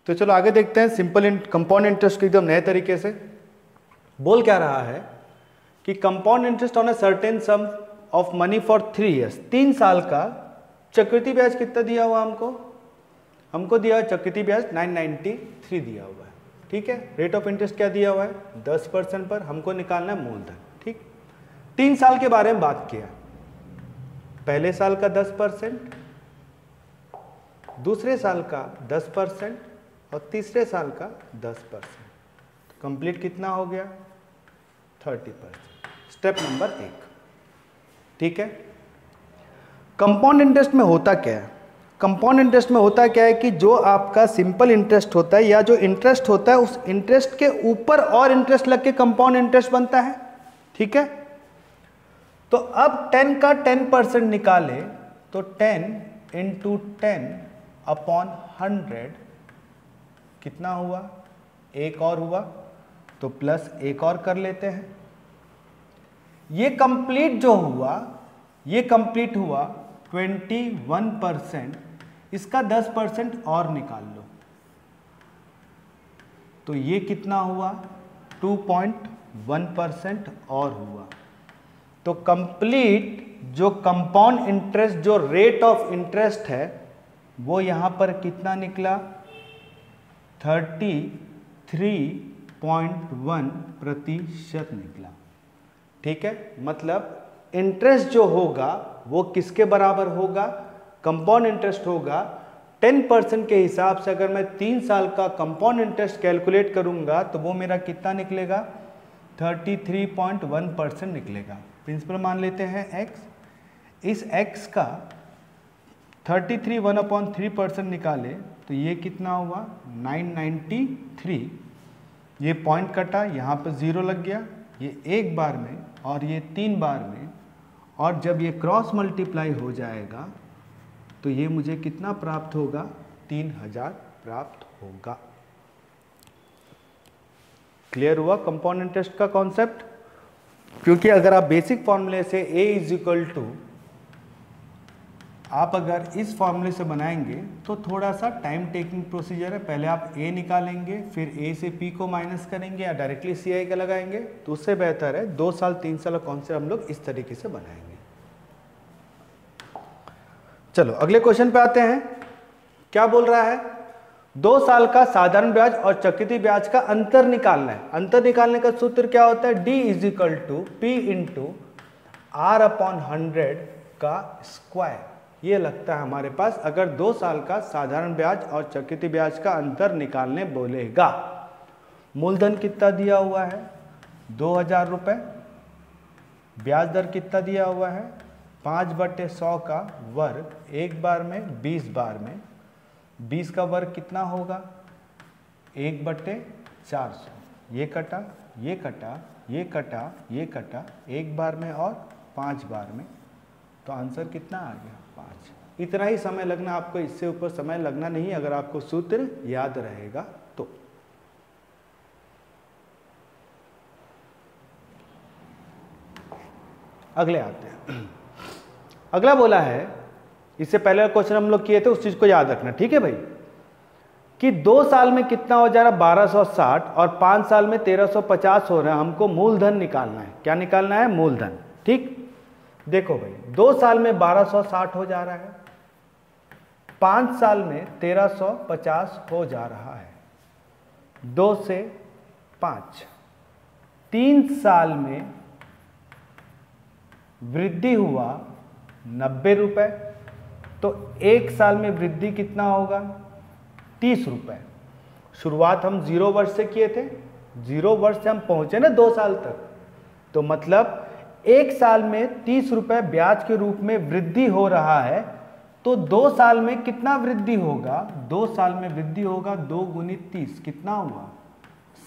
तो चलो आगे देखते हैं सिंपल कंपाउंड इंटरेस्ट को एकदम नए तरीके से। बोल क्या रहा है कि compound interest on a certain some of money for 3 years, 3 साल का चक्रवृद्धि ब्याज कितना दिया हुआ हमको दिया हुआ चक्रवृद्धि ब्याज 993 दिया हुआ है। ठीक है, रेट ऑफ इंटरेस्ट क्या दिया हुआ है 10% पर, हमको निकालना है मूलधन। ठीक, 3 साल के बारे में बात किया, पहले साल का 10%, दूसरे साल का 10% और तीसरे साल का 10%। कंप्लीट कितना हो गया 30%। Step number 1। ठीक है, कंपाउंड इंटरेस्ट में होता क्या है, कंपाउंड इंटरेस्ट में होता क्या है कि जो आपका सिंपल इंटरेस्ट होता है या जो इंटरेस्ट होता है उस इंटरेस्ट के ऊपर और इंटरेस्ट लग के कंपाउंड इंटरेस्ट बनता है। ठीक है, तो अब 10 का 10% निकाले तो 10 × 10/100 कितना हुआ, एक और हुआ, तो प्लस एक और कर लेते हैं। ये कंप्लीट जो हुआ, ये कंप्लीट हुआ 21%, इसका 10% और निकाल लो तो ये कितना हुआ 2.1% और हुआ। तो कंप्लीट जो कंपाउंड इंटरेस्ट जो रेट ऑफ इंटरेस्ट है वो यहां पर कितना निकला 33.1% निकला। ठीक है, मतलब इंटरेस्ट जो होगा वो किसके बराबर होगा, कंपाउंड इंटरेस्ट होगा 10% के हिसाब से। अगर मैं 3 साल का कंपाउंड इंटरेस्ट कैलकुलेट करूंगा तो वो मेरा कितना निकलेगा 33.1% निकलेगा। प्रिंसिपल मान लेते हैं x, इस x का 33 1/3% निकाले तो ये कितना हुआ 993। ये पॉइंट कटा, यहाँ पे 0 लग गया, ये एक बार में और ये 3 बार में, और जब ये क्रॉस मल्टीप्लाई हो जाएगा तो ये मुझे कितना प्राप्त होगा 3000 प्राप्त होगा। क्लियर हुआ कंपाउंड इंटरेस्ट का कॉन्सेप्ट। क्योंकि अगर आप बेसिक फॉर्मूले से a = आप अगर इस फॉर्मूले से बनाएंगे तो थोड़ा सा टाइम टेकिंग प्रोसीजर है। पहले आप a निकालेंगे, फिर a से p को माइनस करेंगे या डायरेक्टली CI का लगाएंगे, तो उससे बेहतर है 2 साल 3 साल का कॉन्सेप्ट हम लोग इस तरीके से बनाएंगे। चलो अगले क्वेश्चन पे आते हैं। क्या बोल रहा है 2 साल का साधारण ब्याज और चक्रवृद्धि ब्याज का अंतर निकालना है। अंतर निकालने का सूत्र क्या होता है, d = p × r/100 का स्क्वायर। ये लगता है हमारे पास अगर 2 साल का साधारण ब्याज और चक्रवृद्धि ब्याज का अंतर निकालने बोलेगा। मूलधन कितना दिया हुआ है 2000 रुपये, ब्याज दर कितना दिया हुआ है 5/100 का वर्ग, एक बार में 20 बार में, 20 का वर्ग कितना होगा 1/400। ये कटा, ये कटा, ये कटा, ये कटा, एक बार में और 5 बार में, तो आंसर कितना आ गया 5। इतना ही समय लगना, आपको इससे ऊपर समय लगना नहीं अगर आपको सूत्र याद रहेगा तो। अगले आते हैं। अगला बोला है, इससे पहले क्वेश्चन हम लोग किए थे उस चीज को याद रखना। ठीक है भाई, कि 2 साल में कितना हो जा रहा है 1260 और 5 साल में 1350 हो रहा है। हमको मूलधन निकालना है। क्या निकालना है, मूलधन। ठीक, देखो भाई 2 साल में 1260 हो जा रहा है, 5 साल में 1350 हो जा रहा है, 2 से 5, 3 साल में वृद्धि हुआ 90 रुपए, तो 1 साल में वृद्धि कितना होगा 30 रुपए। शुरुआत हम 0 वर्ष से किए थे, 0 वर्ष से हम पहुंचे ना 2 साल तक, तो मतलब 1 साल में 30 रुपए ब्याज के रूप में वृद्धि हो रहा है। तो 2 साल में कितना वृद्धि होगा, 2 साल में वृद्धि होगा 2 × 30 कितना हुआ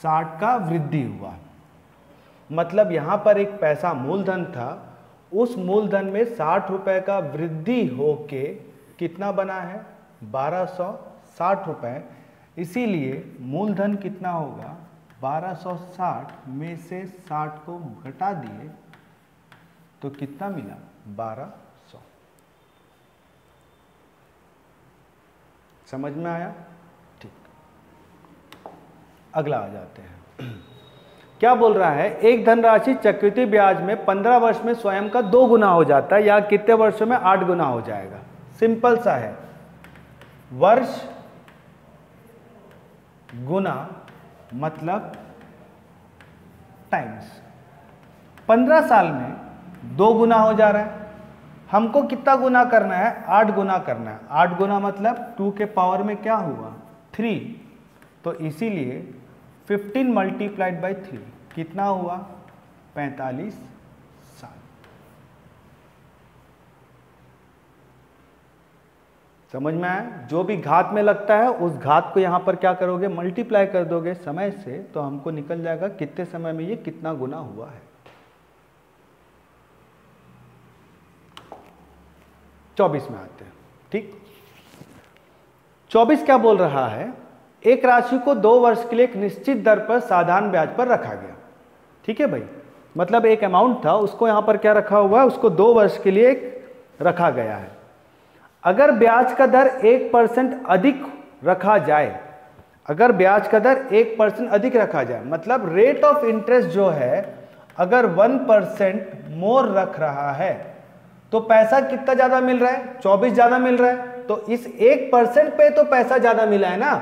60 का वृद्धि हुआ। मतलब यहां पर एक पैसा मूलधन था, उस मूलधन में 60 रुपए का वृद्धि होके कितना बना है 1260 रुपए। इसीलिए मूलधन कितना होगा 1260 में से 60 को घटा दिए तो कितना मिला 1200। समझ में आया? ठीक। अगला आ जाते हैं। क्या बोल रहा है, एक धनराशि चक्रवृद्धि ब्याज में 15 वर्ष में स्वयं का 2 गुना हो जाता है या कितने वर्षों में 8 गुना हो जाएगा। सिंपल सा है, वर्ष गुना मतलब टाइम्स। 15 साल में 2 गुना हो जा रहा है, हमको कितना गुना करना है, 8 गुना करना है। 8 गुना मतलब 2 के पावर में क्या हुआ 3, तो इसीलिए 15 मल्टीप्लाइड बाई 3 कितना हुआ 45 साल। समझ में आया? जो भी घात में लगता है उस घात को यहां पर क्या करोगे, मल्टीप्लाई कर दोगे समय से, तो हमको निकल जाएगा कितने समय में ये कितना गुना हुआ है। 24 में आते हैं। ठीक, 24 क्या बोल रहा है, एक राशि को 2 वर्ष के लिए एक निश्चित दर पर साधारण ब्याज पर रखा गया। ठीक है भाई, मतलब एक अमाउंट था, उसको यहां पर क्या रखा हुआ है, उसको 2 वर्ष के लिए रखा गया है। अगर ब्याज का दर 1% अधिक रखा जाए, अगर ब्याज का दर 1% अधिक रखा जाए, मतलब रेट ऑफ इंटरेस्ट जो है अगर 1% मोर रख रहा है, तो पैसा कितना ज्यादा मिल रहा है, 24 ज्यादा मिल रहा है। तो इस 1% पे तो पैसा ज्यादा मिला है ना,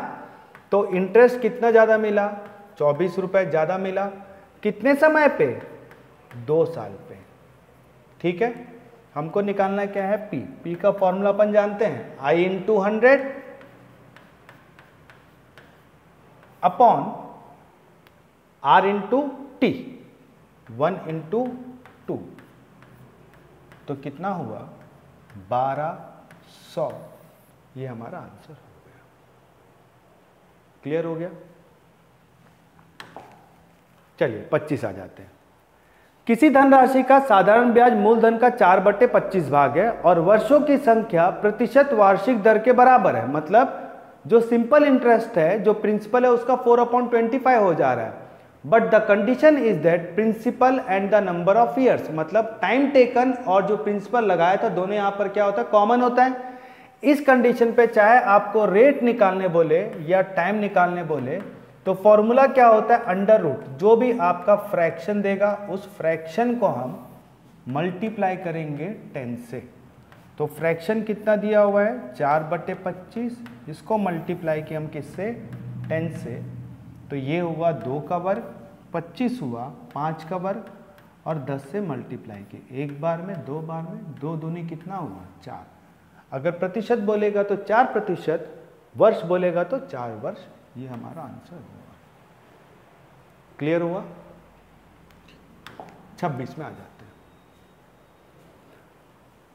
तो इंटरेस्ट कितना ज्यादा मिला, 24 रुपए ज्यादा मिला। कितने समय पे, 2 साल पे। ठीक है, हमको निकालना क्या है, पी। पी का फॉर्मूला अपन जानते हैं, I into 100 upon R into T, 1 into 2, तो कितना हुआ 1200। ये हमारा आंसर हो गया। क्लियर हो गया? चलिए 25 आ जाते हैं। किसी धनराशि का साधारण ब्याज मूलधन का 4/25 भाग है और वर्षों की संख्या प्रतिशत वार्षिक दर के बराबर है। मतलब जो सिंपल इंटरेस्ट है, जो प्रिंसिपल है, उसका 4/25 हो जा रहा है। But the condition is that principal and the number of years, मतलब टाइम टेकन और जो प्रिंसिपल लगाया था दोनों यहां पर क्या होता है, कॉमन होता है। इस कंडीशन पे चाहे आपको रेट निकालने बोले या टाइम निकालने बोले, तो फॉर्मूला क्या होता है, अंडर रूट। जो भी आपका फ्रैक्शन देगा उस फ्रैक्शन को हम मल्टीप्लाई करेंगे 10 से। तो फ्रैक्शन कितना दिया हुआ है, 4/25, इसको मल्टीप्लाई किया हम किससे, 10 से, तो ये हुआ 2 का वर्ग, 25 हुआ 5 का वर्ग, और 10 से मल्टीप्लाई किए, एक बार में, 2 बार में, 2 दूनी कितना हुआ 4। अगर प्रतिशत बोलेगा तो 4%, वर्ष बोलेगा तो 4 वर्ष। ये हमारा आंसर हुआ। क्लियर हुआ? 26 में आ जाते हैं।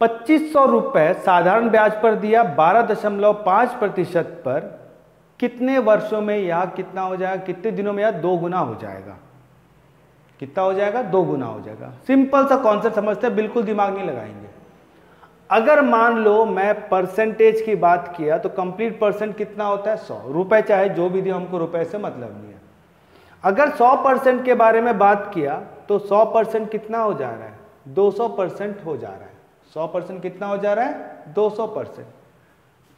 2500 रुपए साधारण ब्याज पर दिया 12.5% पर कितने वर्षों में यह कितना हो जाएगा, कितने दिनों में यह 2 गुना हो जाएगा। कितना हो जाएगा, 2 गुना हो जाएगा। सिंपल सा कॉन्सेप्ट समझते हैं, बिल्कुल दिमाग नहीं लगाएंगे। अगर मान लो मैं परसेंटेज की बात किया तो कंप्लीट परसेंट कितना होता है, 100 रुपए, चाहे जो भी दिया, हमको रुपए से मतलब नहीं है। अगर 100% के बारे में बात किया तो 100% कितना हो जा रहा है, 200% हो जा रहा है। 100% कितना हो जा रहा है, 200%।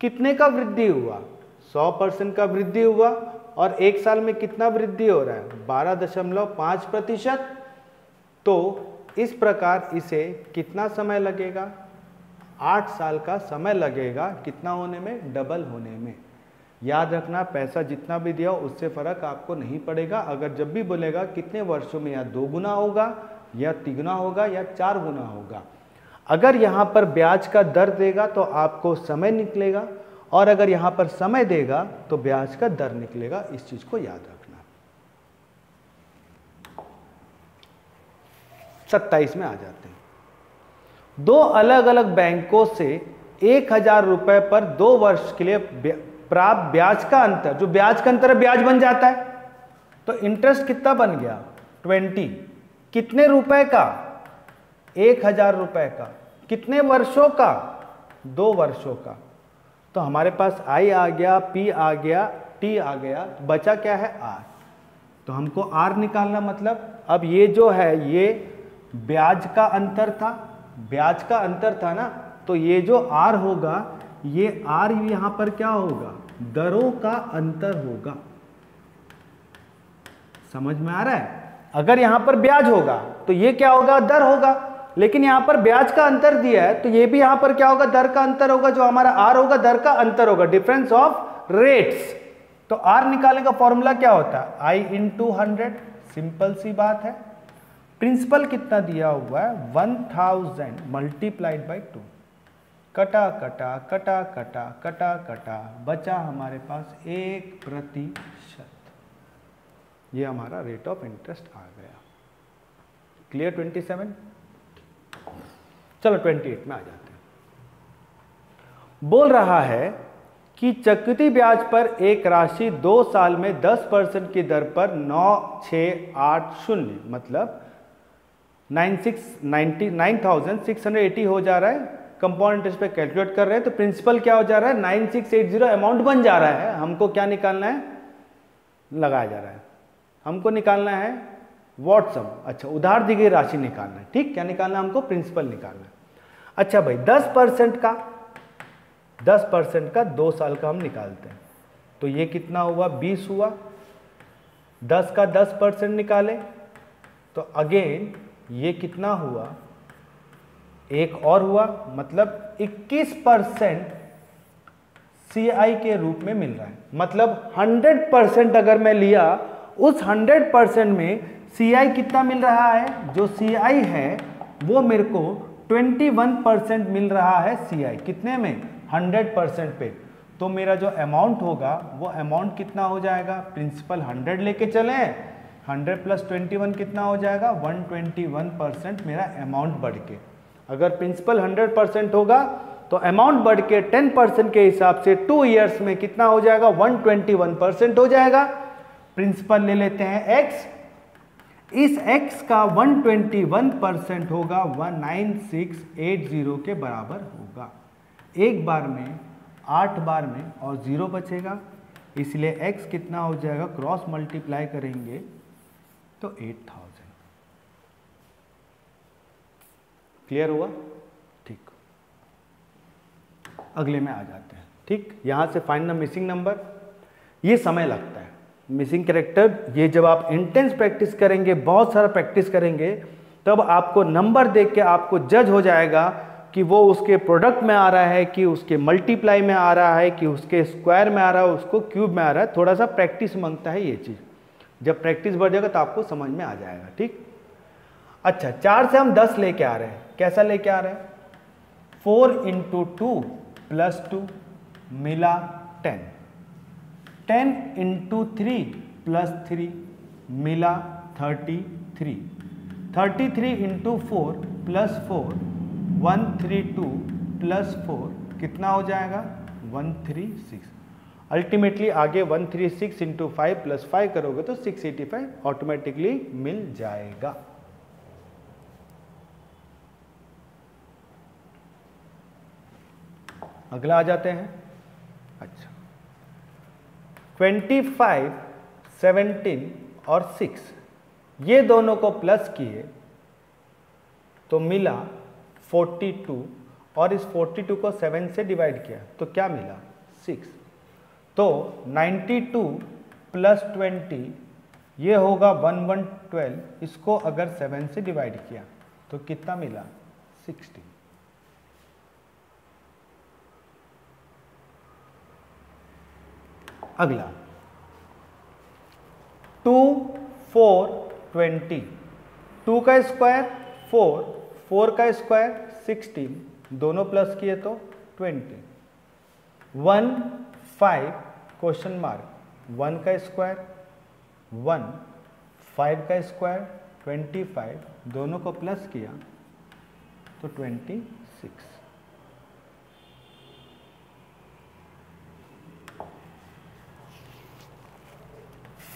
कितने का वृद्धि हुआ, 100% का वृद्धि हुआ, और एक साल में कितना वृद्धि हो रहा है, 12.5%। तो इस प्रकार इसे कितना समय लगेगा, 8 साल का समय लगेगा। कितना होने में, डबल होने में। याद रखना, पैसा जितना भी दिया उससे फर्क आपको नहीं पड़ेगा। अगर जब भी बोलेगा कितने वर्षों में या 2 गुना होगा या 3 गुना होगा या 4 गुना होगा, अगर यहाँ पर ब्याज का दर देगा तो आपको समय निकलेगा, और अगर यहाँ पर समय देगा तो ब्याज का दर निकलेगा। इस चीज को याद रखना। 27 में आ जाते हैं। 2 अलग अलग बैंकों से 1000 रुपए पर 2 वर्ष के लिए प्राप्त ब्याज का अंतर, जो ब्याज का अंतर है ब्याज बन जाता है, तो इंटरेस्ट कितना बन गया, 20। कितने रुपए का, 1000 रुपए का। कितने वर्षों का, 2 वर्षों का। तो हमारे पास आई आ गया, पी आ गया, टी आ गया, बचा क्या है, आर। तो हमको आर निकालना, मतलब अब ये जो है ये ब्याज का अंतर था, ब्याज का अंतर था ना, तो ये जो आर होगा, ये आर यहां पर क्या होगा, दरों का अंतर होगा। समझ में आ रहा है? अगर यहां पर ब्याज होगा तो ये क्या होगा, दर होगा, लेकिन यहां पर ब्याज का अंतर दिया है तो ये भी यहां पर क्या होगा, दर का अंतर होगा, जो हमारा आर होगा दर का अंतर होगा, डिफरेंस ऑफ रेट्स। तो आर निकालने का फॉर्मूला क्या होता है, आई इंटू 100, सिंपल सी बात है। प्रिंसिपल कितना दिया हुआ है, 1000 मल्टीप्लाइड बाई 2, कटा कटा कटा कटा कटा कटा, बचा हमारे पास 1%। ये हमारा रेट ऑफ इंटरेस्ट आ गया। क्लियर 27? चलो 28 में आ जाते हैं। बोल रहा है कि चक्रवृद्धि ब्याज पर एक राशि 2 साल में 10% की दर पर 9680 मतलब 9680 हो जा रहा है, कंपाउंड इंटरेस्ट पे कैलकुलेट कर रहे हैं तो प्रिंसिपल क्या हो जा रहा है, 9680 अमाउंट बन जा रहा है। हमको क्या निकालना है, लगाया जा रहा है, हमको निकालना है व्हाट्सम, अच्छा उधार दी गई राशि निकालना है, ठीक, क्या निकालना है हमको, प्रिंसिपल निकालना है। अच्छा भाई 10% का 2 साल का हम निकालते हैं तो ये कितना हुआ, 20 हुआ, 10 का 10% निकाले तो अगेन ये कितना हुआ, एक और हुआ, मतलब 21% CI के रूप में मिल रहा है। मतलब 100% अगर मैं लिया, उस 100% में CI कितना मिल रहा है, जो CI है वो मेरे को 21% मिल रहा है CI, कितने में, 100% पे। तो मेरा जो अमाउंट होगा वो अमाउंट कितना हो जाएगा, प्रिंसिपल 100 लेके चले, 100 प्लस 21 कितना हो जाएगा, 121% मेरा अमाउंट बढ़ के। अगर प्रिंसिपल 100% होगा तो अमाउंट बढ़ के 10% के हिसाब से 2 इयर्स में कितना हो जाएगा, 121% हो जाएगा। प्रिंसिपल ले लेते हैं x, इस x का 121% होगा 19680 के बराबर होगा। एक बार में 8 बार में और 0 बचेगा, इसलिए x कितना हो जाएगा, क्रॉस मल्टीप्लाई करेंगे तो 8000। क्लियर हुआ? ठीक, अगले में आ जाते हैं। ठीक, यहां से फाइंड द मिसिंग नंबर, ये समय लगता है मिसिंग कैरेक्टर। ये जब आप इंटेंस प्रैक्टिस करेंगे, बहुत सारा प्रैक्टिस करेंगे, तब आपको नंबर देख के आपको जज हो जाएगा कि वो उसके प्रोडक्ट में आ रहा है, कि उसके मल्टीप्लाई में आ रहा है, कि उसके स्क्वायर में आ रहा है, उसको क्यूब में आ रहा है। थोड़ा सा प्रैक्टिस मांगता है ये चीज़, जब प्रैक्टिस बढ़ जाएगा तो आपको समझ में आ जाएगा। ठीक, अच्छा 4 से हम 10 लेके आ रहे हैं, कैसा लेके आ रहे हैं, 4 × 2 + 2 मिला 10, 10 × 3 + 3 मिला 33, 33 × 4 + 4 132 + 4 कितना हो जाएगा, 136। अल्टीमेटली आगे 136 × 5 + 5 करोगे तो 685 ऑटोमेटिकली मिल जाएगा। अगला आ जाते हैं। अच्छा 25, 17 और 6 ये दोनों को प्लस किए तो मिला 42, और इस 42 को 7 से डिवाइड किया तो क्या मिला, 6। तो 92 + 20 ये होगा 1112, इसको अगर 7 से डिवाइड किया तो कितना मिला, 60। अगला 2, 4, 20, 2 का स्क्वायर 4, 4 का स्क्वायर 16, दोनों प्लस किए तो 20, 1, 5 क्वेश्चन मार्क, 1 का स्क्वायर 1, 5 का स्क्वायर 25, दोनों को प्लस किया तो 26।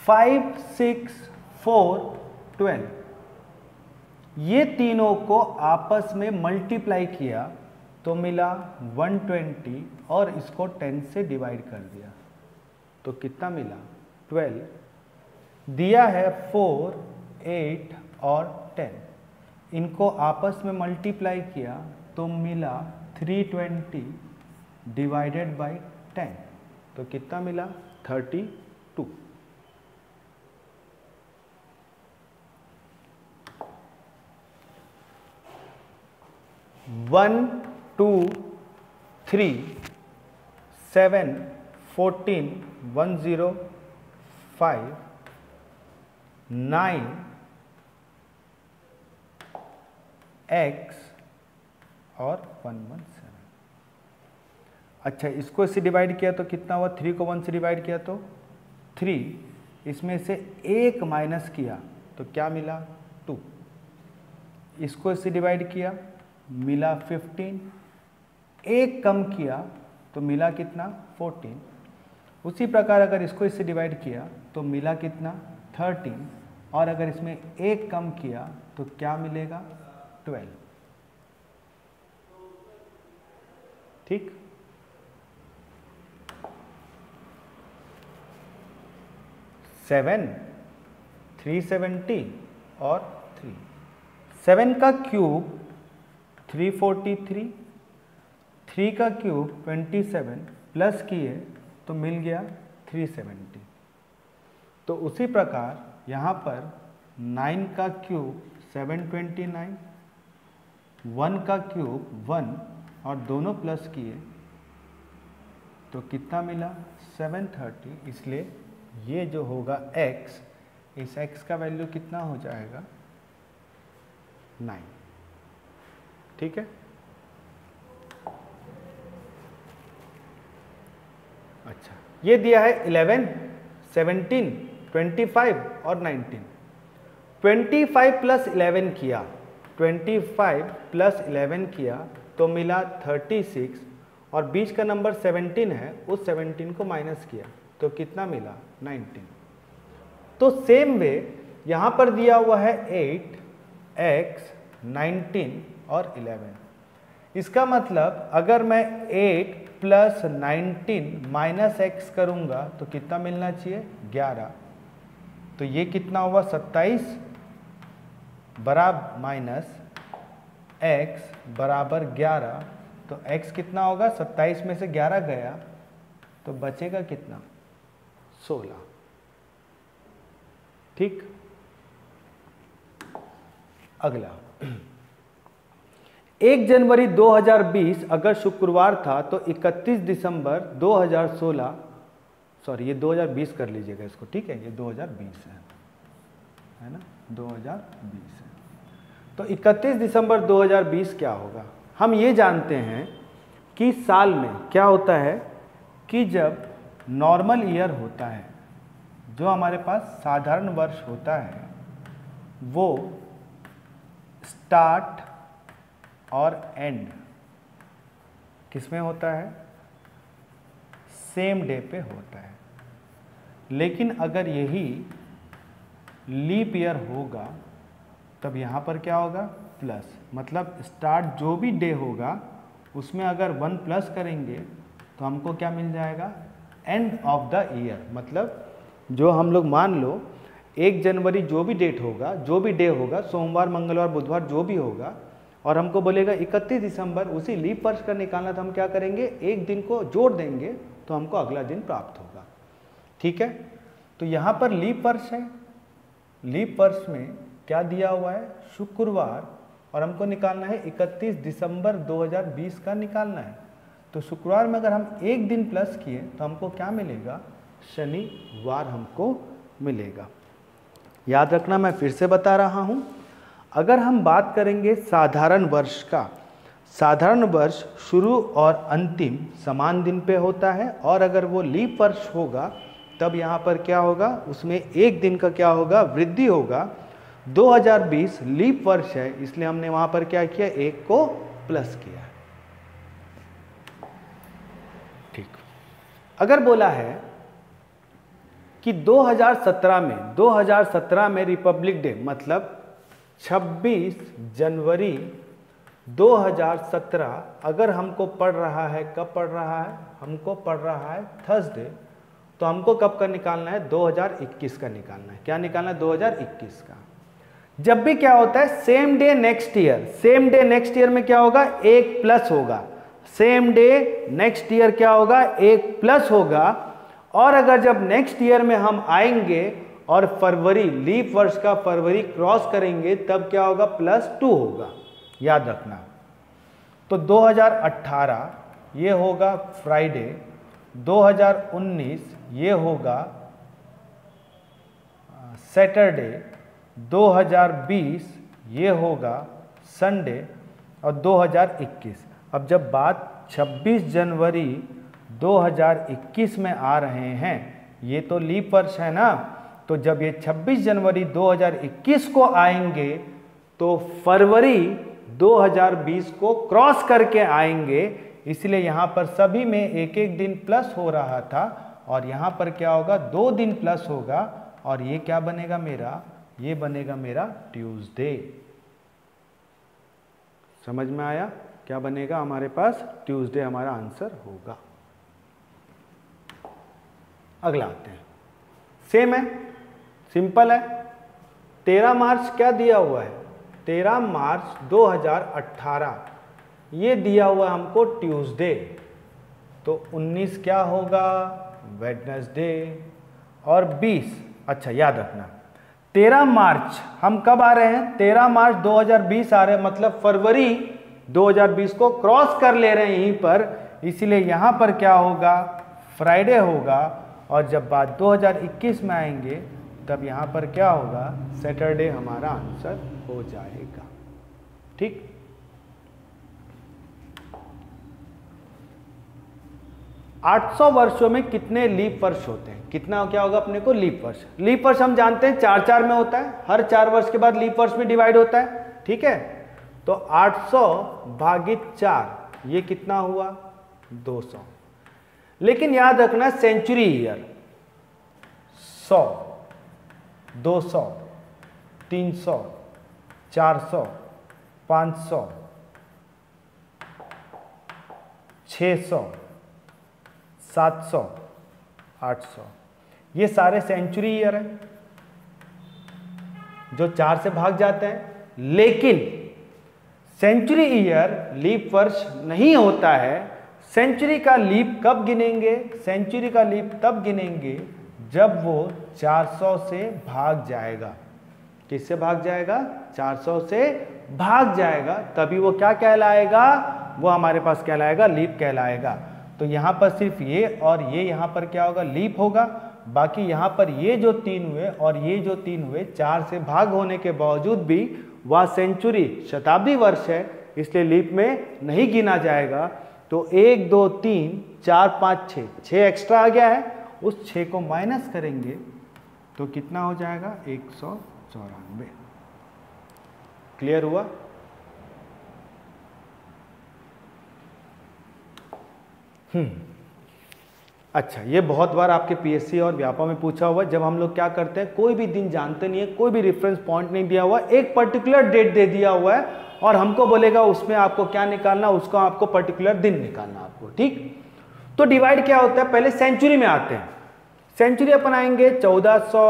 5, 6, 4, 12 ये तीनों को आपस में मल्टीप्लाई किया तो मिला 120, और इसको 10 से डिवाइड कर दिया तो कितना मिला, 12। दिया है 4, 8 और 10, इनको आपस में मल्टीप्लाई किया तो मिला 320 डिवाइडेड बाई 10 तो कितना मिला, 32। 1 2 3 7 14 1 0 5 9 x और 1 1 7। अच्छा, इसको इससे डिवाइड किया तो कितना हुआ? 3 को 1 से डिवाइड किया तो 3, इसमें से 1 माइनस किया तो क्या मिला? 2। इसको इससे डिवाइड किया, मिला 15, 1 कम किया तो मिला कितना? 14। उसी प्रकार अगर इसको इससे डिवाइड किया तो मिला कितना? 13, और अगर इसमें 1 कम किया तो क्या मिलेगा? 12। ठीक, सेवन 370 और 3, 7 का क्यूब 343, 3 का क्यूब 27, प्लस किए तो मिल गया 370। तो उसी प्रकार यहाँ पर 9 का क्यूब 729, 1 का क्यूब 1 और दोनों प्लस किए तो कितना मिला? 730। इसलिए ये जो होगा x, इस x का वैल्यू कितना हो जाएगा? 9। ठीक है। अच्छा, ये दिया है 11, 17, 25 और 19। 25 प्लस 11 किया, 25 प्लस 11 किया तो मिला 36, और बीच का नंबर 17 है, उस 17 को माइनस किया तो कितना मिला? 19। तो सेम वे यहाँ पर दिया हुआ है 8, x, 19 और 11। इसका मतलब अगर मैं 8 प्लस 19 माइनस एक्स करूँगा तो कितना मिलना चाहिए? 11। तो ये कितना हुआ? 27 बराबर माइनस x बराबर 11। तो x कितना होगा? 27 में से 11 गया तो बचेगा कितना? 16। ठीक। अगला, 1 जनवरी 2020 अगर शुक्रवार था तो 31 दिसंबर 2016, सॉरी ये 2020 कर लीजिएगा इसको, ठीक है, ये 2020 है ना, 2020 है। तो 31 दिसंबर 2020 क्या होगा? हम ये जानते हैं कि साल में क्या होता है कि जब नॉर्मल ईयर होता है, जो हमारे पास साधारण वर्ष होता है, वो स्टार्ट और एंड किसमें होता है? सेम डे पे होता है। लेकिन अगर यही लीप ईयर होगा तब यहाँ पर क्या होगा? प्लस, मतलब स्टार्ट जो भी डे होगा उसमें अगर 1 प्लस करेंगे तो हमको क्या मिल जाएगा? End of the year. मतलब जो हम लोग मान लो 1 जनवरी जो भी डेट होगा, जो भी डे होगा, सोमवार, मंगलवार, बुधवार जो भी होगा, और हमको बोलेगा 31 दिसंबर उसी लीप वर्ष का निकालना, तो हम क्या करेंगे? एक दिन को जोड़ देंगे तो हमको अगला दिन प्राप्त होगा। ठीक है। तो यहाँ पर लीप वर्ष है, लीप वर्ष में क्या दिया हुआ है? शुक्रवार, और हमको निकालना है 31 दिसंबर 2020 का निकालना है। तो शुक्रवार में अगर हम एक दिन प्लस किए तो हमको क्या मिलेगा? शनिवार हमको मिलेगा। याद रखना, मैं फिर से बता रहा हूँ, अगर हम बात करेंगे साधारण वर्ष का, साधारण वर्ष शुरू और अंतिम समान दिन पे होता है, और अगर वो लीप वर्ष होगा तब यहाँ पर क्या होगा? उसमें एक दिन का क्या होगा? वृद्धि होगा। 2020 लीप वर्ष है, इसलिए हमने वहाँ पर क्या किया? एक को प्लस किया। ठीक। अगर बोला है कि 2017 में रिपब्लिक डे, मतलब 26 जनवरी 2017 अगर हमको पड़ रहा है, कब पड़ रहा है? हमको पड़ रहा है थर्सडे, तो हमको कब का निकालना है? 2021 का निकालना है। क्या निकालना है? 2021 का। जब भी क्या होता है? Same day next year, same day next year में क्या होगा? एक प्लस होगा। सेम डे नेक्स्ट ईयर क्या होगा? एक प्लस होगा। और अगर जब नेक्स्ट ईयर में हम आएंगे और फरवरी, लीप वर्ष का फरवरी क्रॉस करेंगे, तब क्या होगा? +2 होगा। याद रखना। तो 2018 ये होगा फ्राइडे, 2019 ये होगा सैटरडे, 2020 ये होगा संडे और 2021। अब जब बात 26 जनवरी 2021 में आ रहे हैं, ये तो लीप वर्ष है ना, तो जब ये 26 जनवरी 2021 को आएंगे तो फरवरी 2020 को क्रॉस करके आएंगे, इसलिए यहाँ पर सभी में एक एक दिन प्लस हो रहा था और यहाँ पर क्या होगा 2 दिन प्लस होगा और ये क्या बनेगा मेरा, ये बनेगा मेरा ट्यूसडे। समझ में आया? क्या बनेगा हमारे पास? ट्यूसडे हमारा आंसर होगा। अगला आते हैं, सेम है, सिंपल है। 13 मार्च क्या दिया हुआ है? 13 मार्च 2018 ये दिया हुआ हमको ट्यूसडे, तो 19 क्या होगा? वेडनेसडे और 20, अच्छा याद रखना 13 मार्च हम कब आ रहे हैं? 13 मार्च 2020 आ रहे हैं, मतलब फरवरी 2020 को क्रॉस कर ले रहे हैं यहीं पर, इसीलिए यहां पर क्या होगा? फ्राइडे होगा और जब बात 2021 में आएंगे तब यहाँ पर क्या होगा? सैटरडे हमारा आंसर हो जाएगा। ठीक, आठ 800 वर्षों में कितने लीप वर्ष होते हैं? कितना क्या होगा अपने को? लीप वर्ष। लीप वर्ष हम जानते हैं 4-4 में होता है, हर 4 वर्ष के बाद लीप वर्ष में डिवाइड होता है। ठीक है, तो 800 भागित 4 ये कितना हुआ? 200। लेकिन याद रखना सेंचुरी ईयर 100, 200, 300, 400, 500, 600, 700, 800 ये सारे सेंचुरी ईयर हैं जो 4 से भाग जाते हैं। लेकिन सेंचुरी ईयर लीप वर्ष नहीं होता है। सेंचुरी का लीप कब गिनेंगे? सेंचुरी का लीप तब गिनेंगे जब वो 400 से भाग जाएगा। किससे भाग जाएगा? 400 से भाग जाएगा, तभी वो क्या कहलाएगा? वो हमारे पास कहलाएगा लीप कहलाएगा। तो यहाँ पर सिर्फ ये और ये यहाँ पर क्या होगा? लीप होगा। बाकी यहाँ पर ये जो 3 हुए और ये जो 3 हुए 4 से भाग होने के बावजूद भी वह सेंचुरी शताब्दी वर्ष है, इसलिए लीप में नहीं गिना जाएगा। तो 1 2 3 4 5 6 एक्स्ट्रा आ गया है, उस 6 को माइनस करेंगे तो कितना हो जाएगा? 194। क्लियर हुआ? अच्छा, ये बहुत बार आपके पीएससी और व्यापा में पूछा हुआ है। जब हम लोग क्या करते हैं, कोई भी दिन जानते नहीं है, कोई भी रेफरेंस पॉइंट नहीं दिया हुआ, एक पर्टिकुलर डेट दे दिया हुआ है और हमको बोलेगा उसमें आपको क्या निकालना, उसको आपको पर्टिकुलर दिन निकालना आपको। ठीक, तो डिवाइड क्या होता है? पहले सेंचुरी में आते हैं। सेंचुरी अपन आएंगे 1400,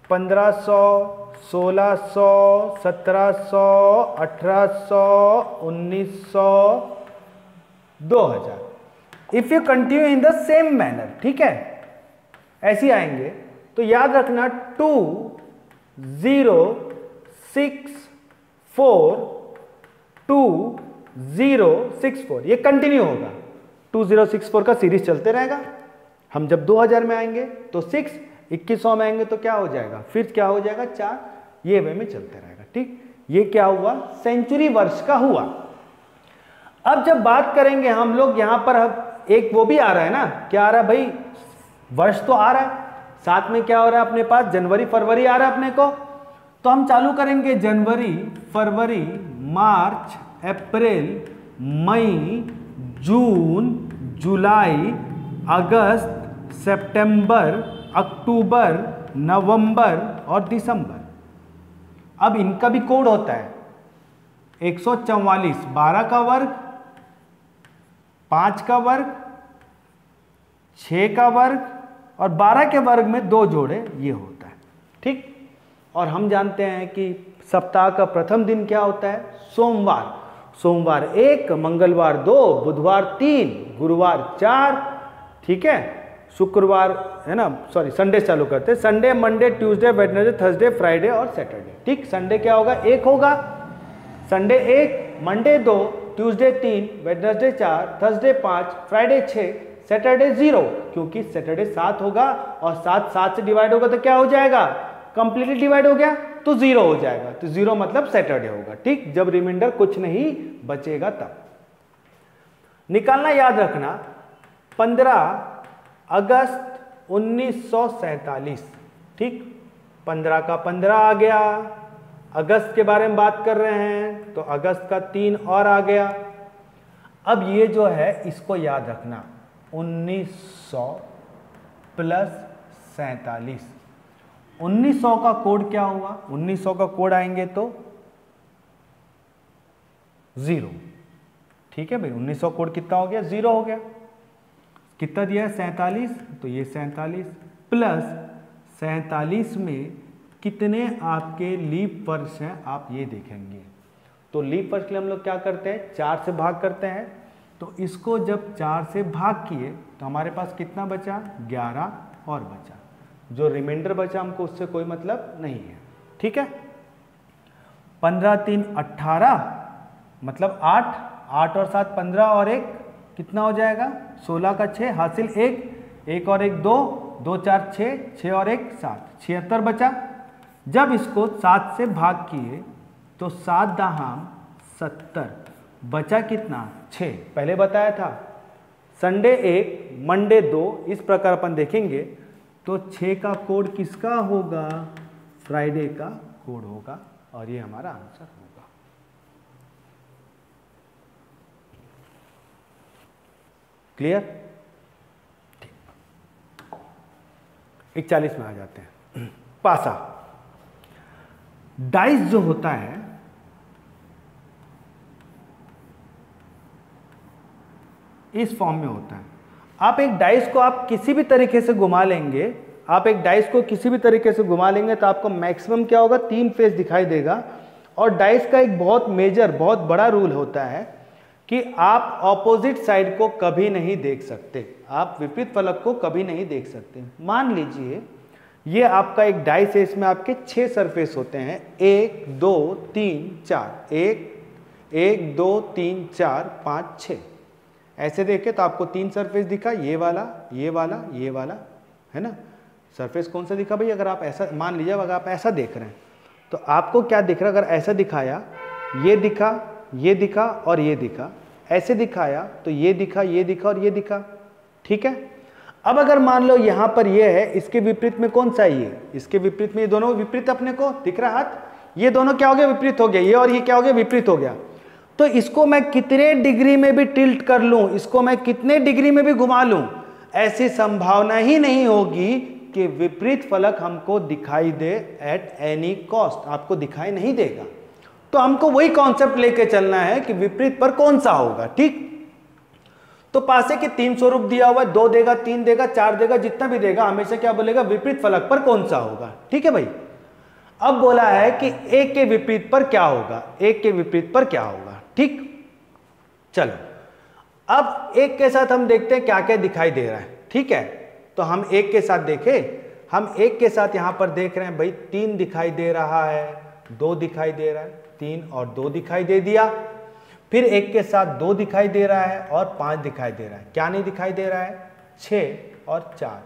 1500, 1600, 1700, 1800, 1900, 2000। If you continue in the same manner, ठीक है, ऐसे आएंगे। तो याद रखना 2 0 6 4 2 0 6 4 ये कंटिन्यू होगा। 2 0 6 4 का सीरीज चलते रहेगा। हम जब 2000 में आएंगे तो 6, 2100 में आएंगे तो क्या हो जाएगा? फिर क्या हो जाएगा? 4, ये वे में चलते रहेगा। ठीक, ये क्या हुआ? सेंचुरी वर्ष का हुआ। अब जब बात करेंगे हम लोग, यहां पर एक वो भी आ रहा है ना, क्या आ रहा है भाई? वर्ष तो आ रहा है, साथ में क्या हो रहा है अपने पास? जनवरी फरवरी आ रहा है अपने को। तो हम चालू करेंगे जनवरी, फरवरी, मार्च, अप्रैल, मई, जून, जुलाई, अगस्त, सितंबर, अक्टूबर, नवंबर और दिसंबर। अब इनका भी कोड होता है 144, 12 का वर्ग, 5 का वर्ग, 6 का वर्ग और 12 के वर्ग में 2 जोड़े, ये होता है। ठीक, और हम जानते हैं कि सप्ताह का प्रथम दिन क्या होता है? सोमवार। सोमवार 1, मंगलवार 2, बुधवार 3, गुरुवार 4, ठीक है, शुक्रवार है ना, सॉरी संडे चालू करते हैं। Sunday, Monday, Tuesday, Wednesday, Thursday, Friday और सैटरडे। ठीक, संडे क्या होगा? 1 होगा, Sunday 1, Monday 2, Tuesday 3, Wednesday 4, Thursday 5, Friday 6, Saturday 0, क्योंकि सैटरडे 7 होगा और 7 से डिवाइड होगा तो क्या हो जाएगा, कंप्लीटली डिवाइड हो गया तो 0 हो जाएगा, तो 0 मतलब सैटरडे होगा। ठीक, जब रिमाइंडर कुछ नहीं बचेगा तब निकालना। याद रखना 15 अगस्त 1947, ठीक, 15 का 15 आ गया, अगस्त के बारे में बात कर रहे हैं तो अगस्त का 3 और आ गया। अब ये जो है इसको याद रखना 1900 प्लस 47, 1900 का कोड क्या हुआ, 1900 का कोड आएंगे तो 0, ठीक है भाई, 1900 कोड कितना हो गया, 0 हो गया। कितना दिया है 47, तो ये 47 प्लस 47 में कितने आपके लीप वर्ष हैं आप ये देखेंगे। तो लीप वर्ष के लिए हम लोग क्या करते हैं, 4 से भाग करते हैं, तो इसको जब 4 से भाग किए तो हमारे पास कितना बचा, 11 और बचा, जो रिमाइंडर बचा हमको उससे कोई मतलब नहीं है। ठीक है, 15 3 18 मतलब 8, 8 और 7 15 और 1 कितना हो जाएगा, 16 का 6 हासिल 1, 1 और 1 2, 2 4 6, 6 और 1 7, 76 बचा। जब इसको 7 से भाग किए तो 7 दहाम 70, बचा कितना 6, पहले बताया था। संडे 1 मंडे 2, इस प्रकार अपन देखेंगे तो 6 का कोड किसका होगा, फ्राइडे का कोड होगा और ये हमारा आंसर होगा। क्लियर? 41 में आ जाते हैं। पासा डाइस जो होता है इस फॉर्म में होता है। आप एक डाइस को आप किसी भी तरीके से घुमा लेंगे, आप एक डाइस को किसी भी तरीके से घुमा लेंगे तो आपको मैक्सिमम क्या होगा, 3 फेस दिखाई देगा। और डाइस का एक बहुत मेजर बहुत बड़ा रूल होता है कि आप ऑपोजिट साइड को कभी नहीं देख सकते, आप विपरीत फलक को कभी नहीं देख सकते। मान लीजिए ये आपका एक डाइस है, इसमें आपके 6 सरफेस होते हैं, 1 2 3 4, 1 2 3 4 5 6। ऐसे देखें तो आपको 3 सरफेस दिखा, ये वाला ये वाला ये वाला, है ना। सरफेस कौन सा दिखा भाई, अगर आप ऐसा मान लीजिए, अगर आप ऐसा देख रहे हैं तो आपको क्या दिख रहा है, अगर ऐसा दिखाया ये दिखा, ये दिखा और ये दिखा, ऐसे दिखाया तो ये दिखा, ये दिखा और ये दिखा। ठीक है, अब अगर मान लो यहां पर ये है, इसके विपरीत में कौन सा है, ये इसके विपरीत में, ये दोनों विपरीत अपने को दिख रहा हाथ, ये दोनों क्या हो गया, विपरीत हो गया, ये और ये क्या हो गया, विपरीत हो गया। तो इसको मैं कितने डिग्री में भी टिल्ट कर लूं, इसको मैं कितने डिग्री में भी घुमा लूं, ऐसी संभावना ही नहीं होगी कि विपरीत फलक हमको दिखाई दे एट एनी कॉस्ट, आपको दिखाई नहीं देगा। तो हमको वही कॉन्सेप्ट लेके चलना है कि विपरीत पर कौन सा होगा। ठीक, तो पासे के 3 स्वरूप दिया हुआ है, 2 देगा, 3 देगा, 4 देगा, जितना भी देगा हमेशा क्या बोलेगा, विपरीत फलक पर कौन सा होगा। ठीक है भाई, अब बोला है कि एक के विपरीत पर क्या होगा, एक के विपरीत पर क्या होगा। ठीक, चलो अब एक के साथ हम देखते हैं क्या क्या दिखाई दे रहा है। ठीक है, तो हम एक के साथ देखें, हम एक के साथ यहां पर देख रहे हैं भाई, 3 दिखाई दे रहा है, 2 दिखाई दे रहा है, 3 और 2 दिखाई दे दिया, फिर एक के साथ 2 दिखाई दे रहा है और 5 दिखाई दे रहा है, क्या नहीं दिखाई दे रहा है, 6 और 4।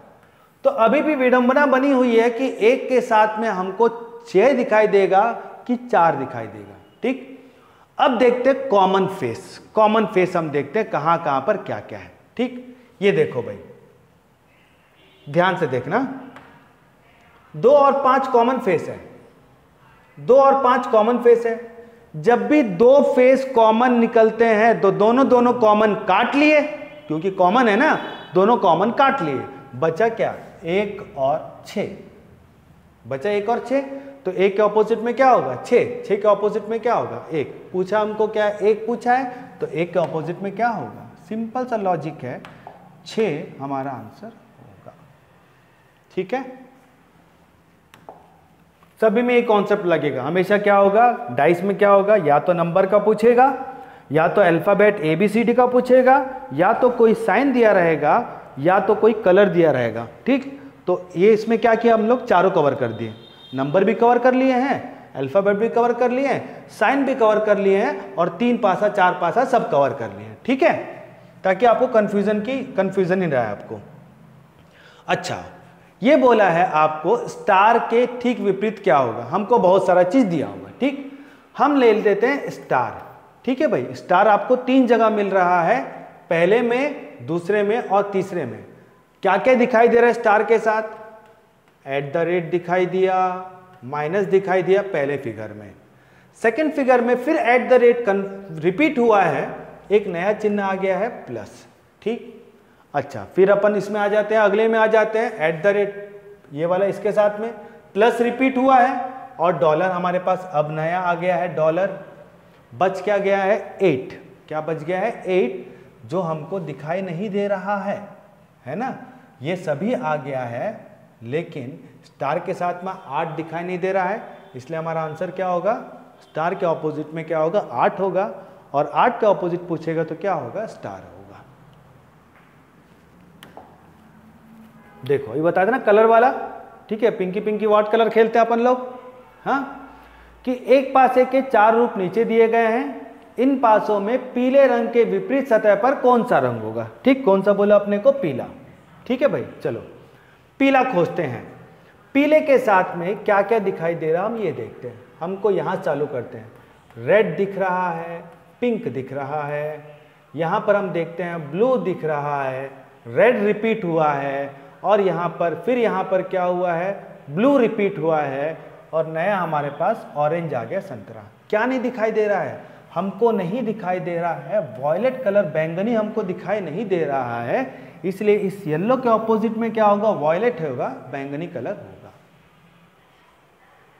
तो अभी भी विडंबना बनी हुई है कि एक के साथ में हमको 6 दिखाई देगा कि 4 दिखाई देगा। ठीक, अब देखते हैं कॉमन फेस, कॉमन फेस हम देखते हैं कहां कहां पर क्या क्या है। ठीक, ये देखो भाई, ध्यान से देखना, 2 और 5 कॉमन फेस है, 2 और 5 कॉमन फेस है। जब भी 2 फेस कॉमन निकलते हैं तो दोनों कॉमन काट लिए, क्योंकि कॉमन है ना, दोनों कॉमन काट लिए, बचा क्या, 1 और 6, बचा 1 और 6। तो 1 के ऑपोजिट में क्या होगा, 6, 6 के ऑपोजिट में क्या होगा, 1। पूछा हमको क्या, 1 पूछा है, तो 1 के ऑपोजिट में क्या होगा, सिंपल सा लॉजिक है, 6 हमारा आंसर होगा। ठीक है, सभी में एक कॉन्सेप्ट लगेगा, हमेशा क्या होगा, डाइस में क्या होगा, या तो नंबर का पूछेगा, या तो अल्फाबेट ABCD का पूछेगा, या तो कोई साइन दिया रहेगा, या तो कोई कलर दिया रहेगा। ठीक, तो ये इसमें क्या किया हम लोग, चारों कवर कर दिए, नंबर भी कवर कर लिए हैं, अल्फाबेट भी कवर कर लिए हैं, साइन भी कवर कर लिए हैं, और 3 पासा 4 पासा सब कवर कर लिए हैं। ठीक है, ताकि आपको कंफ्यूजन नहीं रहा है आपको। अच्छा, ये बोला है आपको स्टार के ठीक विपरीत क्या होगा। हमको बहुत सारा चीज दिया होगा, ठीक, हम ले लेते हैं स्टार। ठीक है भाई, स्टार आपको 3 जगह मिल रहा है, पहले में, दूसरे में और तीसरे में। क्या क्या दिखाई दे रहा है स्टार के साथ? @ दिखाई दिया, माइनस दिखाई दिया पहले फिगर में। सेकंड फिगर में फिर @ रिपीट हुआ है, एक नया चिन्ह आ गया है प्लस। ठीक, अच्छा, फिर अपन इसमें आ जाते हैं, अगले में आ जाते हैं @ ये वाला इसके साथ में प्लस रिपीट हुआ है, और डॉलर हमारे पास अब नया आ गया है डॉलर। बच क्या गया है? 8। क्या बच गया है? 8, जो हमको दिखाई नहीं दे रहा है ना। ये सभी आ गया है, लेकिन स्टार के साथ में 8 दिखाई नहीं दे रहा है, इसलिए हमारा आंसर क्या होगा? स्टार के ऑपोजिट में क्या होगा? 8 होगा, और 8 का ऑपोजिट पूछेगा तो क्या होगा? स्टार होगा। देखो ये बता देना कलर वाला, ठीक है, पिंकी पिंकी व्हाट कलर खेलते हैं अपन लोग, हाँ, कि एक पासे के 4 रूप नीचे दिए गए हैं, इन पासों में पीले रंग के विपरीत सतह पर कौन सा रंग होगा। ठीक, कौन सा बोला अपने को? पीला। ठीक है भाई, चलो पीला खोजते हैं। पीले के साथ में क्या क्या दिखाई दे रहा हम ये देखते हैं। हमको यहाँ चालू करते हैं। रेड दिख रहा है, पिंक दिख रहा है, यहाँ पर हम देखते हैं ब्लू दिख रहा है, रेड रिपीट हुआ है, और यहाँ पर फिर यहाँ पर क्या हुआ है? ब्लू रिपीट हुआ है, और नया हमारे पास ऑरेंज आ गया, संतरा। क्या नहीं दिखाई दे रहा है? हमको नहीं दिखाई दे रहा है वॉयलेट कलर, बैंगनी हमको दिखाई नहीं दे रहा है, इसलिए इस येलो के ऑपोजिट में क्या होगा? वॉयलेट होगा, बैंगनी कलर होगा।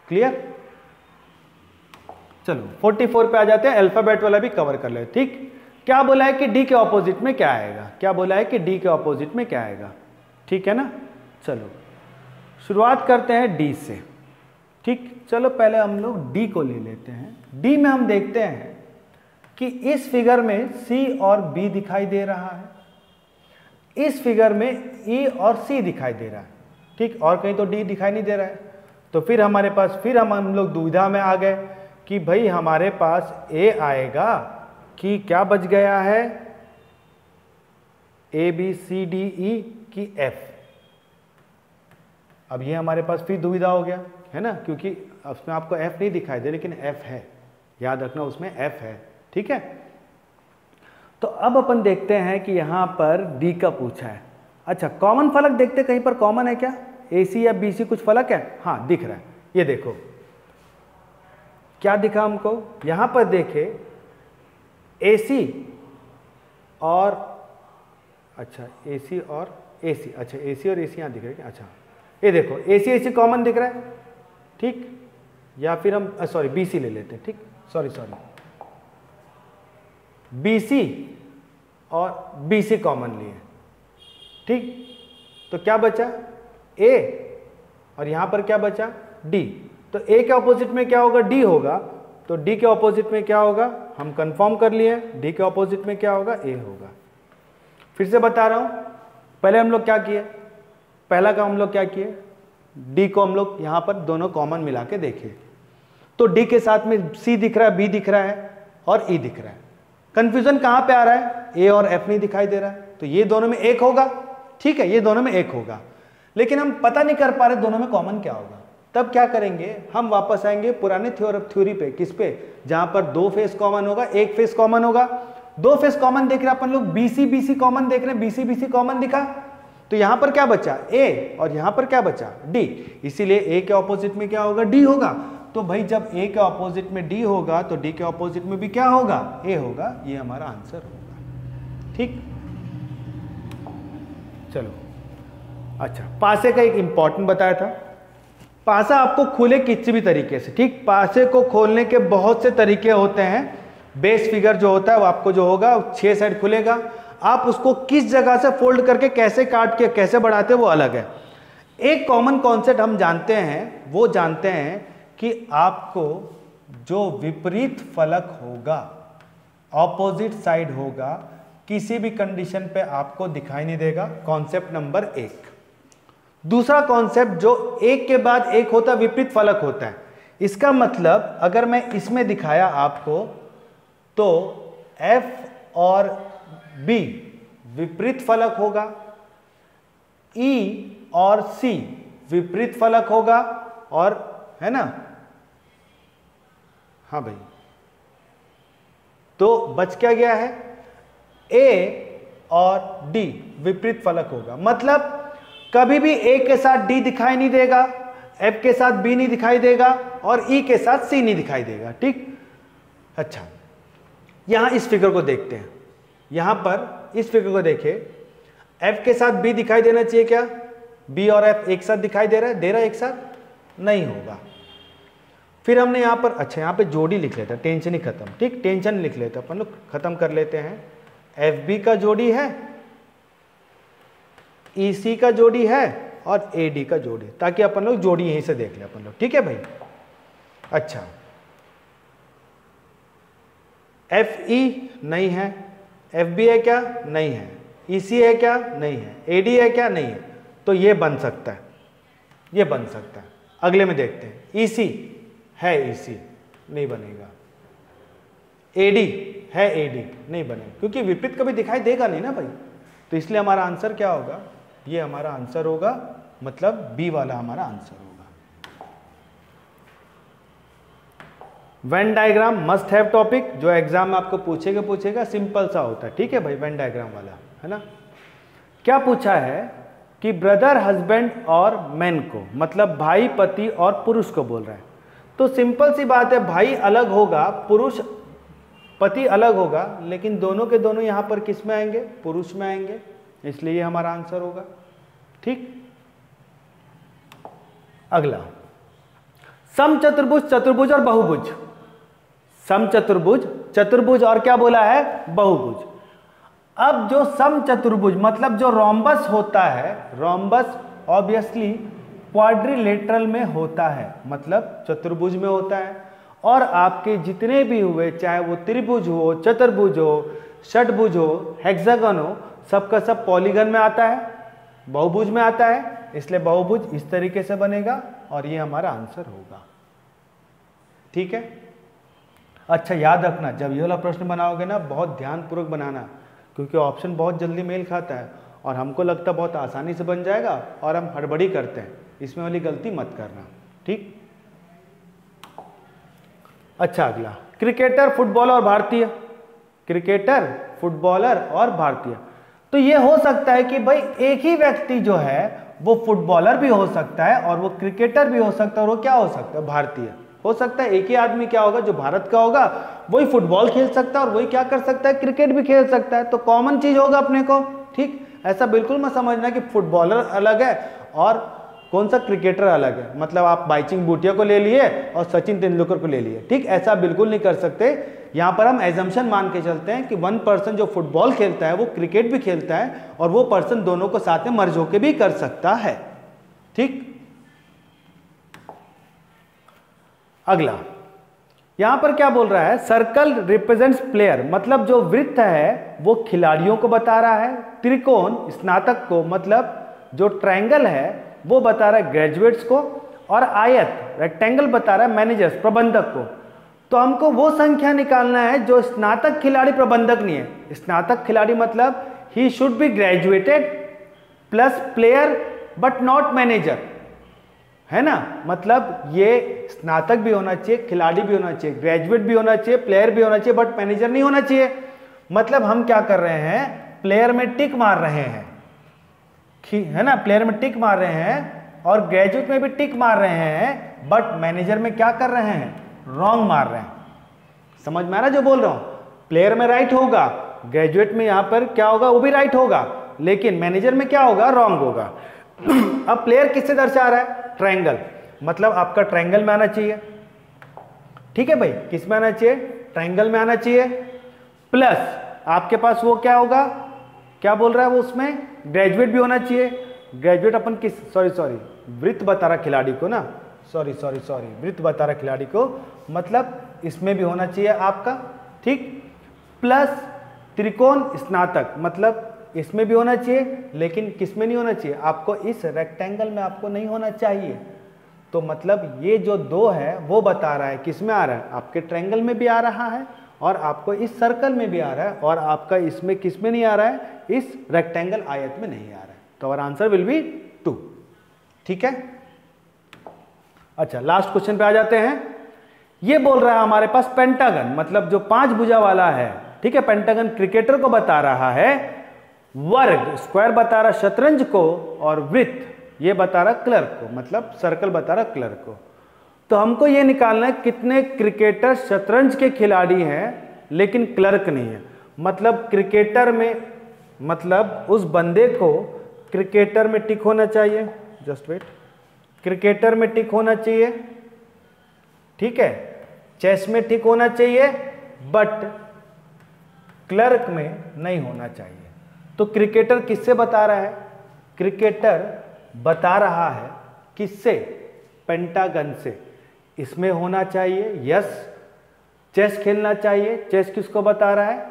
क्लियर? चलो 44 पे आ जाते हैं, अल्फाबेट वाला भी कवर कर ले। ठीक, क्या बोला है कि डी के ऑपोजिट में क्या आएगा? क्या बोला है कि डी के ऑपोजिट में क्या आएगा? ठीक है ना, चलो शुरुआत करते हैं डी से। ठीक, चलो पहले हम लोग डी को ले लेते हैं। डी में हम देखते हैं कि इस फिगर में सी और बी दिखाई दे रहा है, इस फिगर में ई और सी दिखाई दे रहा है। ठीक, और कहीं तो डी दिखाई नहीं दे रहा है, तो फिर हमारे पास फिर हम लोग दुविधा में आ गए कि भाई हमारे पास ए आएगा कि क्या बच गया है? A B C D E की एफ। अब ये हमारे पास फिर दुविधा हो गया है ना, क्योंकि उसमें आपको एफ नहीं दिखाई दे, लेकिन एफ है, याद रखना उसमें एफ है। ठीक है, तो अब अपन देखते हैं कि यहां पर डी का पूछा है। अच्छा, कॉमन फलक देखते, कहीं पर कॉमन है क्या? AC या BC कुछ फलक है? हाँ दिख रहा है, ये देखो क्या दिखा हमको यहां पर, देखे AC और, अच्छा AC और AC, अच्छा AC और AC यहां दिख रहा है। अच्छा ये देखो AC कॉमन दिख रहा है। ठीक, या फिर हम सॉरी BC ले लेते हैं। ठीक, सॉरी BC और BC कॉमन लिए। ठीक, तो क्या बचा? A, और यहां पर क्या बचा? D। तो A के ऑपोजिट में क्या होगा? D होगा, तो D के ऑपोजिट में क्या होगा? हम कंफर्म कर लिए, D के ऑपोजिट में क्या होगा? A होगा। फिर से बता रहा हूं, पहले हम लोग क्या किए? पहला काम हम लोग क्या किए? D को हम लोग यहां पर दोनों कॉमन मिला के देखे, तो D के साथ में C दिख रहा है, B दिख रहा है और E दिख रहा है। कंफ्यूजन कहां पे आ रहा है? A और F नहीं दिखाई दे रहा है, तो ये दोनों में एक होगा। ठीक है, ये दोनों में एक होगा, लेकिन हम पता नहीं कर पा रहे दोनों में कॉमन क्या होगा। तब क्या करेंगे? हम वापस आएंगे पुराने थ्योरी पे। किस पे? जहां पर 2 फेस कॉमन होगा, 1 फेस कॉमन होगा। 2 फेस कॉमन देख रहे हैं अपन लोग, BC कॉमन देख रहे हैं, BC कॉमन दिखा, तो यहां पर क्या बचा? A, और यहां पर क्या बचा? D। इसीलिए A के ऑपोजिट में क्या होगा? D होगा। तो भाई जब A के ऑपोजिट में D होगा, तो D के ऑपोजिट में भी क्या होगा? A होगा। ये हमारा आंसर होगा। ठीक, चलो अच्छा, पासे का एक इंपॉर्टेंट बताया था। पासा आपको खुले किसी भी तरीके से। ठीक, पासे को खोलने के बहुत से तरीके होते हैं। बेस फिगर जो होता है वो आपको जो होगा 6 साइड खुलेगा, आप उसको किस जगह से फोल्ड करके कैसे काट के कैसे बढ़ाते हैं वो अलग है। एक कॉमन कॉन्सेप्ट हम जानते हैं, वो जानते हैं कि आपको जो विपरीत फलक होगा, ऑपोजिट साइड होगा, किसी भी कंडीशन पे आपको दिखाई नहीं देगा। Concept number 1। दूसरा कॉन्सेप्ट, जो एक के बाद एक होता है, विपरीत फलक होता है। इसका मतलब अगर मैं इसमें दिखाया आपको तो F और B विपरीत फलक होगा, E और C विपरीत फलक होगा, और है ना, हाँ भाई, तो बच क्या गया है, A और D विपरीत फलक होगा। मतलब कभी भी A के साथ D दिखाई नहीं देगा, F के साथ B नहीं दिखाई देगा, और E के साथ C नहीं दिखाई देगा। ठीक, अच्छा, यहां इस फिगर को देखते हैं। यहां पर इस फिगर को देखें, F के साथ B दिखाई देना चाहिए क्या? B और F एक साथ दिखाई दे रहा है? दे रहा है एक साथ? नहीं होगा। फिर हमने यहां पर, अच्छा यहां पे जोड़ी लिख लेते हैं, टेंशन ही खत्म। ठीक, टेंशन लिख लेते हैं अपन लोग, खत्म कर लेते हैं। FB का जोड़ी है, EC का जोड़ी है, और AD का जोड़ी, ताकि अपन लोग जोड़ी यहीं से देख ले अपन लोग। ठीक है भाई, अच्छा, FE नहीं है, FB है क्या? नहीं है। EC है क्या? नहीं है। AD है क्या? नहीं है। तो ये बन सकता है, ये बन सकता है। अगले में देखते हैं, EC है, EC नहीं बनेगा। AD है, AD नहीं बनेगा, क्योंकि विपरीत कभी दिखाई देगा नहीं ना भाई। तो इसलिए हमारा आंसर क्या होगा? ये हमारा आंसर होगा, मतलब बी वाला हमारा आंसर होगा। Venn diagram must have topic, जो एग्जाम में आपको पूछेगा, सिंपल सा होता है। ठीक है भाई, वेन डायग्राम वाला, है ना। क्या पूछा है कि ब्रदर हस्बैंड और मैन को, मतलब भाई पति और पुरुष को बोल रहा है। तो सिंपल सी बात है, भाई अलग होगा, पुरुष पति अलग होगा, लेकिन दोनों के दोनों यहां पर किस में आएंगे? पुरुष में आएंगे, इसलिए हमारा आंसर होगा। ठीक, अगला, समचतुर्भुज, चतुर्भुज और बहुभुज। समचतुर्भुज, चतुर्भुज और क्या बोला है? बहुभुज। अब जो समचतुर्भुज मतलब जो रोम्बस होता है, रोम्बस ऑब्वियसली क्वाड्रिलेटरल में होता है, मतलब चतुर्भुज में होता है। और आपके जितने भी हुए, चाहे वो त्रिभुज हो, चतुर्भुज हो, षटभुज हो, हेक्सागन हो, सबका सब पॉलीगन में आता है, बहुभुज में आता है। इसलिए बहुभुज इस तरीके से बनेगा और ये हमारा आंसर होगा। ठीक है, अच्छा याद रखना, जब ये वाला प्रश्न बनाओगे ना, बहुत ध्यानपूर्वक बनाना, क्योंकि ऑप्शन बहुत जल्दी मेल खाता है और हमको लगता है बहुत आसानी से बन जाएगा और हम हड़बड़ी करते हैं। इसमें वाली गलती मत करना। ठीक, अच्छा अगला, क्रिकेटर, फुटबॉलर और भारतीय। क्रिकेटर, फुटबॉलर और भारतीय। तो ये हो सकता है कि भाई एक ही व्यक्ति जो है वो फुटबॉलर भी हो सकता है और वो क्रिकेटर भी हो सकता है, और वो क्या हो सकता है? भारतीय हो सकता है। एक ही आदमी क्या होगा, जो भारत का होगा वही फुटबॉल खेल सकता है और वही क्या कर सकता है? क्रिकेट भी खेल सकता है। तो कॉमन चीज होगा अपने को। ठीक, ऐसा बिल्कुल मत समझना कि फुटबॉलर अलग है और कौन सा क्रिकेटर अलग है, मतलब आप बाईचुंग भूटिया को ले लिए और सचिन तेंदुलकर को ले लिए। ठीक, ऐसा बिल्कुल नहीं कर सकते। यहाँ पर हम एजम्पशन मान के चलते हैं कि वन पर्सन जो फुटबॉल खेलता है वो क्रिकेट भी खेलता है, और वो पर्सन दोनों को साथ में मर्ज होकर भी कर सकता है। ठीक, अगला, यहां पर क्या बोल रहा है? सर्कल रिप्रेजेंट्स प्लेयर, मतलब जो वृत्त है वो खिलाड़ियों को बता रहा है। त्रिकोण स्नातक को, मतलब जो ट्रायंगल है वो बता रहा है ग्रेजुएट्स को, और आयत रेक्टेंगल बता रहा है मैनेजर्स, प्रबंधक को। तो हमको वो संख्या निकालना है जो स्नातक खिलाड़ी प्रबंधक नहीं है। स्नातक खिलाड़ी मतलब he should be graduated plus player but not manager, है ना। मतलब ये स्नातक भी होना चाहिए, खिलाड़ी भी होना चाहिए, ग्रेजुएट भी होना चाहिए, प्लेयर भी होना चाहिए, बट मैनेजर नहीं होना चाहिए। मतलब हम क्या कर रहे हैं? प्लेयर में टिक मार रहे हैं, है ना, प्लेयर में टिक मार रहे हैं और ग्रेजुएट में भी टिक मार रहे हैं, बट मैनेजर में क्या कर रहे हैं? रॉन्ग मार रहे हैं। समझ में आ रहा जो बोल रहा हूं? प्लेयर में राइट होगा, ग्रेजुएट में यहां पर क्या होगा? वो भी राइट होगा, लेकिन मैनेजर में क्या होगा? रॉन्ग होगा। अब प्लेयर किससे दर्शा रहा है? ट्रायंगल, मतलब आपका ट्रायंगल में आना चाहिए। ठीक है भाई, किस में आना चाहिए? ट्रायंगल में आना चाहिए। प्लस आपके पास वो क्या होगा? क्या बोल रहा है वो? उसमें ग्रेजुएट भी होना चाहिए। ग्रेजुएट अपन किस, सॉरी वृत्त बता रहा खिलाड़ी को ना, सॉरी वृत्त बता रहा खिलाड़ी को, मतलब इसमें भी होना चाहिए आपका। ठीक, प्लस त्रिकोण स्नातक, मतलब इसमें भी होना चाहिए, लेकिन किस में नहीं होना चाहिए? आपको इस रेक्टेंगल में आपको नहीं होना चाहिए। तो मतलब ये जो 2 है वो बता रहा है किस में आ रहा है, आपके ट्रायंगल में भी आ रहा है और आपको इस सर्कल में भी आ रहा है और आपका इसमें किस में नहीं आ रहा है, इस रेक्टेंगल आयत में नहीं आ रहा है। तो आवर आंसर विल बी 2। ठीक है। अच्छा, लास्ट क्वेश्चन पे आ जाते हैं। ये बोल रहा है हमारे पास पेंटागन, मतलब जो 5 भुजा वाला है, ठीक है, पेंटागन क्रिकेटर को बता रहा है, वर्ग स्क्वायर बता रहा शतरंज को, और वृत्त ये बता रहा क्लर्क को, मतलब सर्कल बता रहा क्लर्क को। तो हमको ये निकालना है कितने क्रिकेटर शतरंज के खिलाड़ी हैं लेकिन क्लर्क नहीं है। मतलब क्रिकेटर में, मतलब उस बंदे को क्रिकेटर में टिक होना चाहिए, जस्ट वेट, क्रिकेटर में टिक होना चाहिए, ठीक है, चेस में टिक होना चाहिए, बट क्लर्क में नहीं होना चाहिए। तो क्रिकेटर किससे बता रहा है, क्रिकेटर बता रहा है किससे, पेंटागन से। इसमें होना चाहिए, यस, चेस खेलना चाहिए, चेस किसको बता रहा है,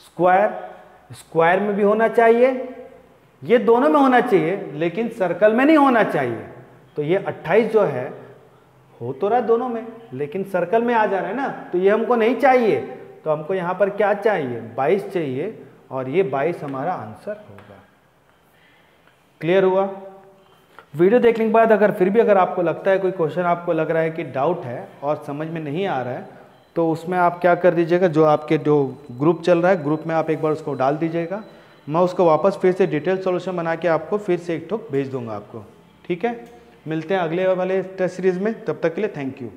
स्क्वायर, स्क्वायर में भी होना चाहिए, ये दोनों में होना चाहिए लेकिन सर्कल में नहीं होना चाहिए। तो ये 28 जो है हो तो रहा दोनों में लेकिन सर्कल में आ जा रहा है ना, तो ये हमको नहीं चाहिए। तो हमको यहाँ पर क्या चाहिए, 22 चाहिए और ये 22 हमारा आंसर होगा। क्लियर हुआ। वीडियो देखने के बाद अगर फिर भी अगर आपको लगता है कोई क्वेश्चन आपको लग रहा है कि डाउट है और समझ में नहीं आ रहा है, तो उसमें आप क्या कर दीजिएगा, जो आपके जो ग्रुप चल रहा है ग्रुप में आप एक बार उसको डाल दीजिएगा, मैं उसको वापस फिर से डिटेल सॉल्यूशन बना के आपको फिर से एक ठोक भेज दूंगा आपको। ठीक है, मिलते हैं अगले वाले टेस्ट सीरीज़ में, तब तक के लिए थैंक यू।